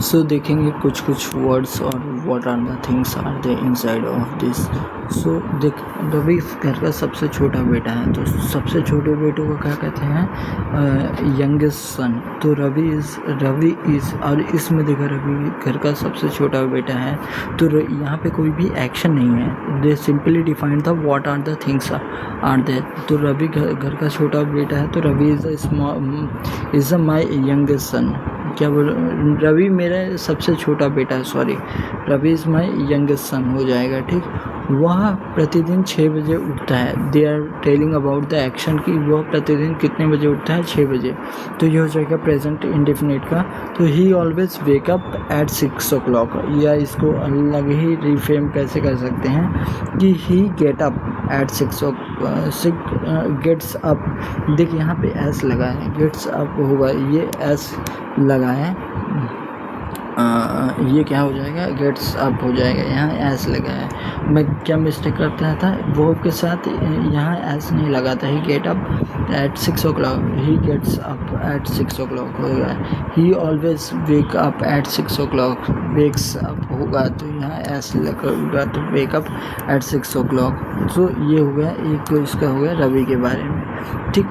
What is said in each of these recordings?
सो देखेंगे कुछ कुछ वर्ड्स और what are the things are they inside of this. So देख, रवि घर का सबसे छोटा बेटा है, तो सबसे छोटे बेटे को क्या कहते हैं? Youngest son. तो रवि इज़ और इसमें देखा रवि घर का सबसे छोटा बेटा है, तो यहाँ पे कोई भी एक्शन नहीं है। They simply defined the what are the things are there. तो रवि घर का छोटा बेटा है, तो Ravi is my youngest son. क्या बोल, रवि मेरा सबसे छोटा बेटा है, sorry, Ravi is my youngest son हो जाएगा, ठीक। वह प्रतिदिन 6 बजे उठता है। They are telling about the action कि वह प्रतिदिन कितने बजे उठता है? 6 बजे। तो ये हो जाएगा प्रेजेंट इंडेफिनिट का। तो ही always wake up at 6 o'clock, या इसको अलग ही रिफ्रेम कैसे कर सकते हैं कि he get up at 6 gets up. देखिए यहाँ पे एस लगा है, गेट्स अप होगा, ये एस लगा है, ये क्या हो जाएगा? गेट्स अप हो जाएगा, यहाँ एस लगा है। मैं क्या मिस्टेक करता था, वो के साथ यहाँ एस नहीं लगाता। He get up at 6 o'clock, he gets up at 6 o'clock होगा। He always wake up at 6 o'clock, wakes up होगा, तो यहाँ एस लगेगा, तो वेक अप एट 6 o'clock। तो ये हो गया, एक इसका हो गया रवि के बारे में, ठीक।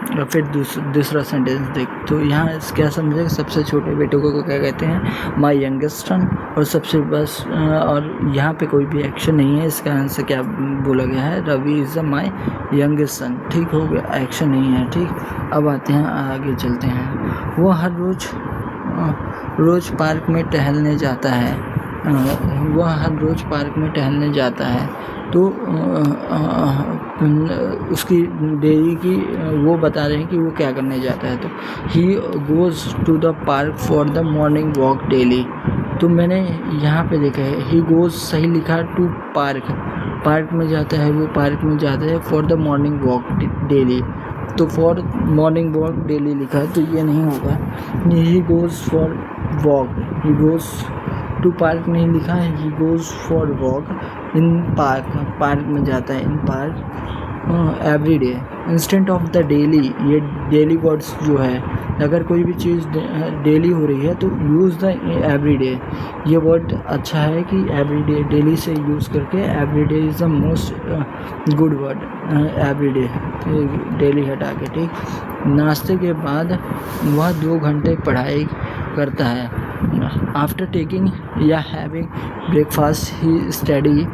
और फिर दूसरा सेंटेंस देख, तो यहाँ क्या समझे? सबसे छोटे बेटे को क्या कहते हैं? माई यंगेस्ट सन। और सबसे बस, और यहाँ पे कोई भी एक्शन नहीं है, इसका आंसर क्या बोला गया है? Ravi is my youngest son, ठीक हो गया, एक्शन नहीं है, ठीक। अब आते हैं, आगे चलते हैं। वो हर रोज़ पार्क में टहलने जाता है। वह हर रोज़ पार्क में टहलने जाता है, तो उसकी डेली की वो बता रहे हैं कि वो क्या करने जाता है। तो he goes to the park for the morning walk daily. तो मैंने यहाँ पे देखा है, ही गोज़ सही लिखा, टू पार्क में जाता है, वो पार्क में जाता है, for the morning walk daily. तो फॉर मॉर्निंग वॉक डेली लिखा है, तो ये नहीं होगा। He goes for walk, he goes to park नहीं लिखा है, he goes for walk in park में जाता है, in park every day instant of the daily. ये डेली वर्ड्स जो है, अगर कोई भी चीज़ डेली हो रही है तो यूज़ द एवरी डे। ये वर्ड अच्छा है कि एवरी डे, डेली से यूज़ करके every day is the most good word, every day, daily हटा के, ठीक। नाश्ते के बाद वह 2 घंटे पढ़ाई करता है। आफ्टर टेकिंग या having breakfast he study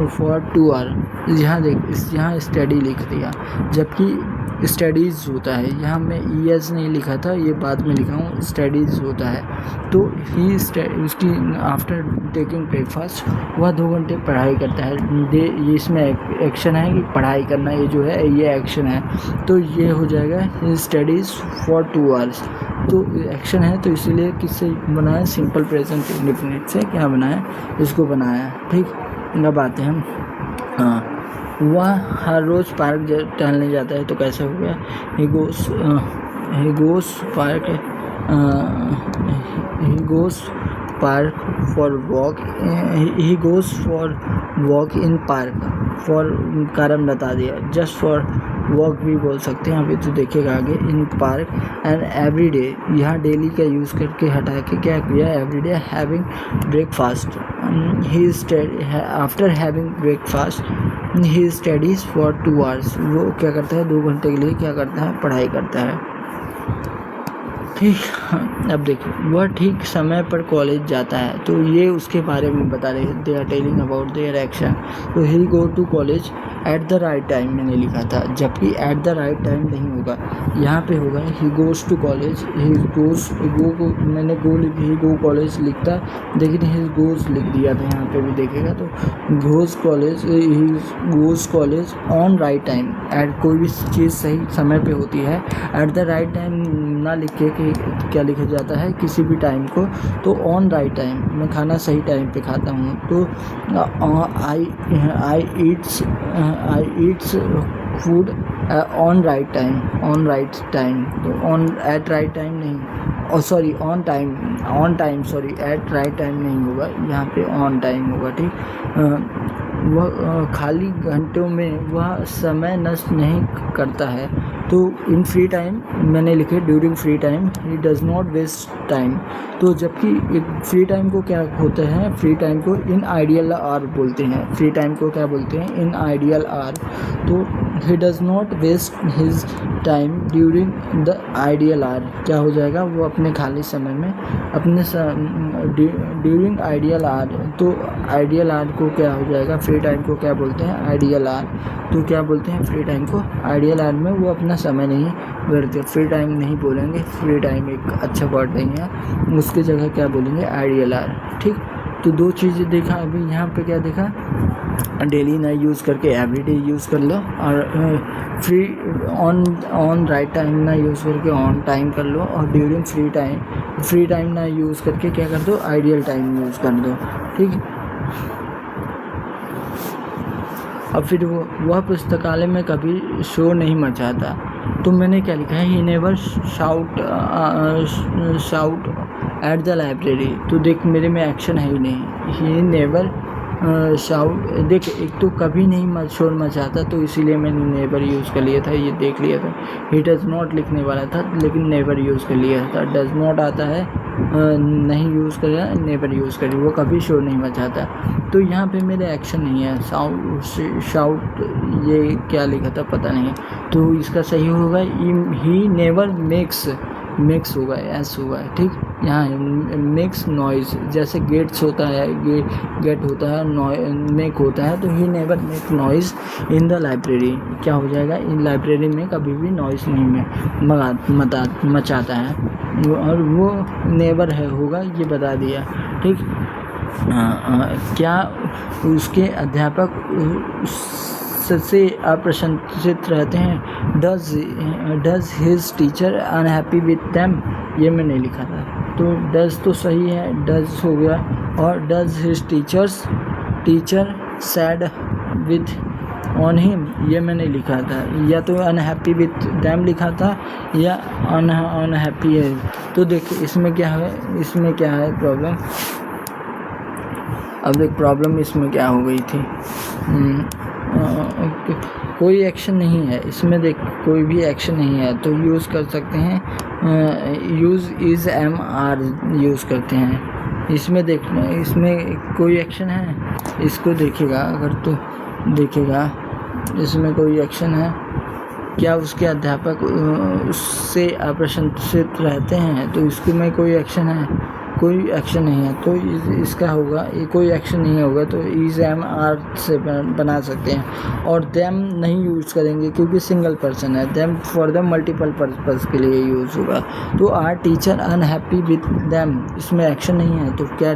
for 2 hours। यहाँ देख, यहाँ स्टडी लिख दिया, जबकि स्टडीज़ होता है। यहाँ मैं ईएस नहीं लिखा था, ये बाद में लिखा हूँ, स्टडीज़ होता है। तो ही उसकी आफ्टर टेकिंग ब्रेकफास्ट वह 2 घंटे पढ़ाई करता है। ये इसमें एक्शन है कि पढ़ाई करना, ये जो है ये एक्शन है, तो ये हो जाएगा ही स्टडीज़ फॉर 2 hours। तो एक्शन है, तो इसीलिए किससे बनाया? सिंपल प्रेजेंट इंडेफिनिट से क्या बनाया? इसको बनाया, ठीक। अब आते हैं, वह हर रोज़ पार्क टहलने जाता है, तो कैसे हो गया? He goes park for walk, he goes for walk in park. For कारण बता दिया, जस्ट फॉर वॉक भी बोल सकते हैं, अभी तो देखेगा आगे। इन पार्क एंड एवरी डे, यहाँ डेली का यूज़ करके हटा के क्या किया? Every day having breakfast, after having breakfast he studies for 2 hours। वो क्या करता है? 2 घंटे के लिए क्या करता है? पढ़ाई करता है, ठीक। अब देखिए, वह ठीक समय पर कॉलेज जाता है, तो ये उसके बारे में बता रहे हैं। They are telling about their action. तो he go to college at the right time मैंने लिखा था, जबकि एट द राइट टाइम नहीं होगा, यहाँ पे होगा he goes to college. He goes, go को मैंने ही गो कॉलेज लिखता, लेकिन ही गोज़ लिख दिया था, यहाँ पे भी देखेगा तो goes college, he goes college on right time. At कोई भी चीज़ सही समय पे होती है, एट द राइट टाइम ना लिख के क्या लिखा जाता है किसी भी टाइम को, तो ऑन राइट टाइम। मैं खाना सही टाइम पे खाता हूँ, तो I eats food on right time, on right time, तो ऑन एट राइट टाइम नहीं, और sorry on time sorry, at right time नहीं होगा, यहाँ पे ऑन टाइम होगा, ठीक। वह खाली घंटों में वह समय नष्ट नहीं करता है, तो इन फ्री टाइम मैंने लिखे during free time he does not waste time. तो जबकि एक फ्री टाइम को क्या होता है, फ्री टाइम को इन आइडियल आवर बोलते हैं। फ्री टाइम को क्या बोलते हैं, इन आइडियल आवर। तो he does not waste his time during the ideal hour, क्या हो जाएगा, वो अपने खाली समय में अपने ड्यूरिंग आइडियल आवर। तो आइडियल आवर को क्या हो जाएगा, फ्री टाइम को क्या बोलते हैं, आइडियल आवर। तो क्या बोलते हैं फ्री टाइम को, आइडियल आवर में वो अपना समय नहीं व्यर्थ, फ्री टाइम नहीं बोलेंगे, फ्री टाइम एक अच्छा वर्ड नहीं है, उसकी जगह क्या बोलेंगे, आइडियल आवर। ठीक, तो दो चीज़ें देखा अभी यहाँ पे, क्या देखा, डेली ना यूज़ करके एवरीडे यूज़ कर लो, और फ्री ऑन राइट टाइम ना यूज़ करके ऑन टाइम कर लो, और ड्यूरिंग फ्री टाइम ना यूज़ करके क्या कर दो, आइडियल टाइम यूज़ कर दो। ठीक, अब फिर वह पुस्तकालय में कभी शोर नहीं मचाता। तो मैंने क्या लिखा है, he never shout at the library. तो देख मेरे में एक्शन है ही नहीं, ही नेवर शाउट, देख एक तो कभी नहीं शोर मचाता, तो इसीलिए मैंने नेवर यूज़ कर लिया था, ये देख लिया था। ही डज़ नॉट लिखने वाला था लेकिन नेवर यूज़ कर लिया था। डज़ नॉट आता है, नहीं यूज़ करेगा, नेवर यूज़ करेगा, वो कभी शोर नहीं मचाता। तो यहाँ पे मेरे एक्शन नहीं है, शाउट ये क्या लिखा था पता नहीं, तो इसका सही होगा ही नेवर मेक्स होगा, एस होगा। ठीक, यहाँ मेक्स नॉइज़, जैसे गेट्स होता है, गेट होता है, मेक होता है, तो he never make noise in the library, क्या हो जाएगा, इन लाइब्रेरी में कभी भी नॉइज़ नहीं मचाता है, और वो नेवर है होगा, ये बता दिया। ठीक, क्या उसके अध्यापक से अप्रसन्नचित रहते हैं, does his teacher unhappy with them, ये मैंने लिखा था। तो डज तो सही है, डज हो गया, और does his teacher sad with on him, ये मैंने लिखा था, या तो अनहैप्पी विथ दैम लिखा था, या अनहैप्पी है। तो देखिए इसमें क्या है प्रॉब्लम। अब देख प्रॉब्लम इसमें क्या हो गई थी, कोई एक्शन नहीं है इसमें, देख कोई भी एक्शन नहीं है, तो यूज़ कर सकते हैं, use is am are use करते हैं। इसमें देखना, इसमें कोई एक्शन है, इसको देखेगा अगर तो देखेगा इसमें कोई एक्शन है, क्या उसके अध्यापक उससे अप्रसन्नचित रहते हैं, तो इसको में कोई एक्शन है, कोई एक्शन नहीं है, तो इसका होगा, ये कोई एक्शन नहीं होगा, तो इज एम आर से बना सकते हैं। और देम नहीं यूज़ करेंगे क्योंकि सिंगल पर्सन है, them for the multiple purpose के लिए यूज़ होगा। तो are teacher unhappy with them, इसमें एक्शन नहीं है, तो क्या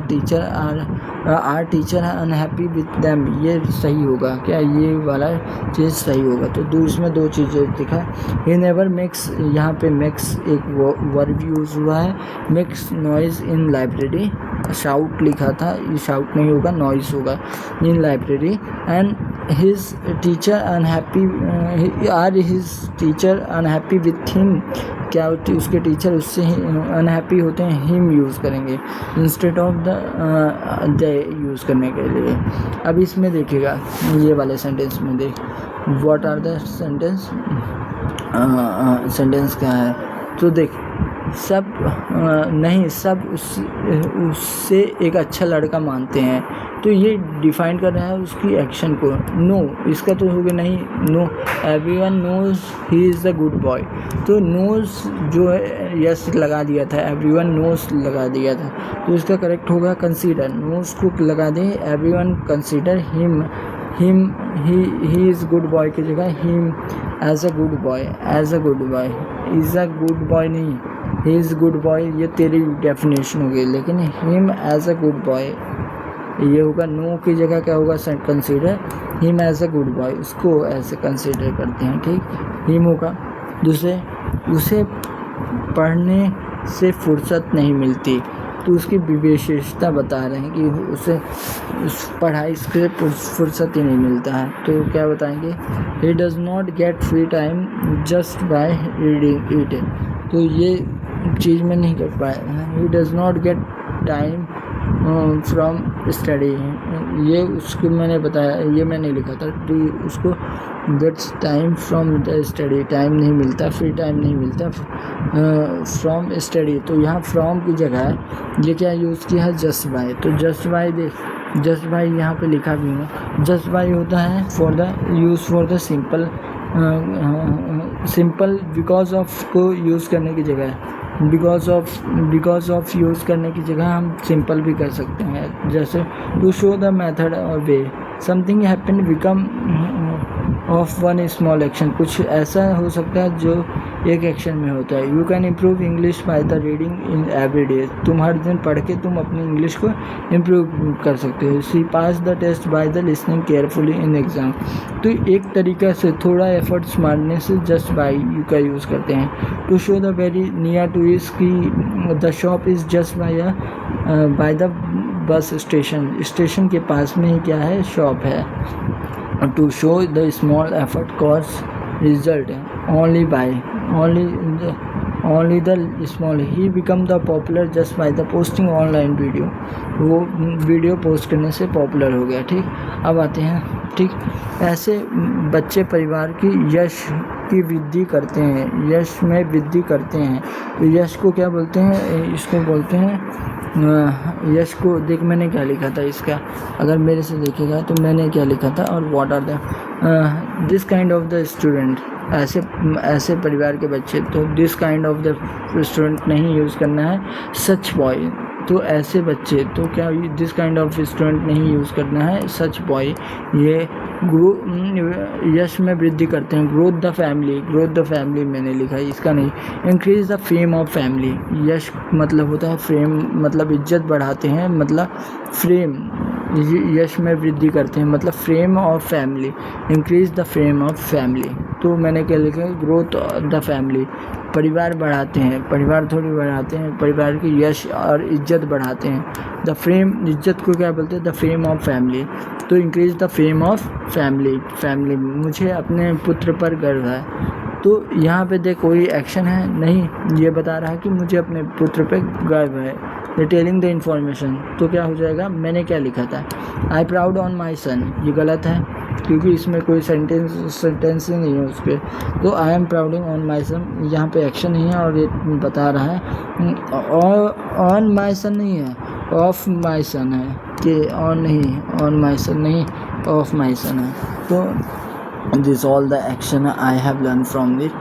are teacher unhappy with them, ये सही होगा, क्या ये वाला चीज़ सही होगा। तो इसमें दो चीज़ें दिखा, ही नेवर मेक्स, यहाँ पे मेक्स एक वर्ब यूज़ हुआ है, makes noise in library, shout लिखा था, ये शाउट नहीं होगा, नॉइज़ होगा, in library. And his teacher unhappy, are his teacher unhappy with him, क्या उसके टीचर उससे अनहैप्पी होते हैं, हिम यूज़ करेंगे इंस्टेड ऑफ दे यूज़ करने के लिए। अब इसमें देखिएगा ये वाले सेंटेंस में देख, व्हाट आर द सेंटेंस क्या है, तो देख सब नहीं, सब उससे एक अच्छा लड़का मानते हैं, तो ये डिफाइन कर रहा है उसकी एक्शन को। नो, इसका तो हो गया नहीं, no everyone knows he is the good boy, तो नोज जो है यस लगा दिया था, एवरीवन नोज लगा दिया था, तो इसका करेक्ट होगा कंसीडर, नोज को लगा दें, everyone consider him he is good boy की जगह him as a good boy, is a good boy नहीं, ही इज़ गुड बॉय, ये तेरी डेफिनेशन होगी, लेकिन him as a good boy ये होगा। नो की जगह क्या होगा, consider him as a good boy, उसको ऐसे कंसीडर करते हैं। ठीक, हिम होगा। दूसरे, उसे पढ़ने से फुर्सत नहीं मिलती, तो उसकी विशेषता बता रहे हैं कि उसे उस पढ़ाई से फुर्सत ही नहीं मिलता है, तो क्या बताएंगे, ही does not get free time just by reading it, तो ये चीज़ में नहीं कर पाया। ही does not get time from study, ये उसको मैंने बताया, ये मैंने लिखा था तो उसको gets time from the study, time नहीं मिलता, फ्री टाइम नहीं मिलता फ्रॉम स्टडी। तो यहाँ फ्रॉम की जगह ये क्या यूज़ किया है, जस्ट बाय। तो जस्ट बाय देख, जस्ट बाय यहाँ पे लिखा भी है। जस्ट बाय होता है for the use for the simple, simple because of को यूज़ करने की जगह है, बिकॉज ऑफ यूज़ करने की जगह हम सिंपल भी कर सकते हैं। जैसे टू शो द मेथड और way, something happen become of one small action, कुछ ऐसा हो सकता है जो एक एक्शन में होता है। You can improve English by the reading in every day, तुम हर दिन पढ़ के तुम अपनी इंग्लिश को इम्प्रूव कर सकते हो। See pass the test by the listening carefully in exam, तो एक तरीका से थोड़ा एफर्ट्स मारने से जस्ट बाय यू का यूज़ करते हैं। To show the very near to is की the shop is just by the bus station, station के पास में ही क्या है, शॉप है। To show the small effort cause result only by only the small, he become the popular just by the posting online video, वो video post करने से पॉपुलर हो गया। ठीक, अब आते हैं, ठीक, ऐसे बच्चे परिवार की यश की वृद्धि करते हैं, यश में वृद्धि करते हैं। तो यश को क्या बोलते हैं, इसको बोलते हैं यश को, देख मैंने क्या लिखा था इसका, अगर मेरे से देखेगा तो मैंने क्या लिखा था, और what are the this kind of the student, ऐसे परिवार के बच्चे। तो this kind of the student नहीं यूज़ करना है, सच बॉय। तो ऐसे बच्चे, तो क्या दिस काइंड ऑफ स्टूडेंट नहीं यूज़ करना है, सच बॉय। ये यश में वृद्धि करते हैं। ग्रोथ द फैमिली मैंने लिखा है, इसका नहीं। Increase the fame of family, यश मतलब होता है फेम, मतलब इज्जत बढ़ाते हैं, मतलब फ्रेम, यश में वृद्धि करते हैं मतलब frame of family. Increase the fame of family, तो मैंने क्या लिखा है, ग्रोथ द फैमिली, परिवार बढ़ाते हैं, परिवार थोड़ी बढ़ाते हैं, परिवार की यश और इज्जत बढ़ाते हैं। द फेम, इज्जत को क्या बोलते हैं, द फेम ऑफ फैमिली। तो increase the fame of family, मुझे अपने पुत्र पर गर्व है। तो यहाँ पे देख कोई एक्शन है नहीं, ये बता रहा है कि मुझे अपने पुत्र पे गर्व है। रिटेलिंग द इन्फॉर्मेशन, तो क्या हो जाएगा, मैंने क्या लिखा था, आई प्राउड ऑन माई सन, ये गलत है क्योंकि इसमें कोई सेंटेंस ही नहीं है उसके। तो आई एम प्राउडिंग ऑन माई सन, यहाँ पे एक्शन नहीं है और ये बता रहा है ऑन माई सन नहीं है, ऑफ माई सन है, कि ऑन नहीं, ऑन माई सन नहीं, ऑफ माई सन है। तो this all the action I have learn from this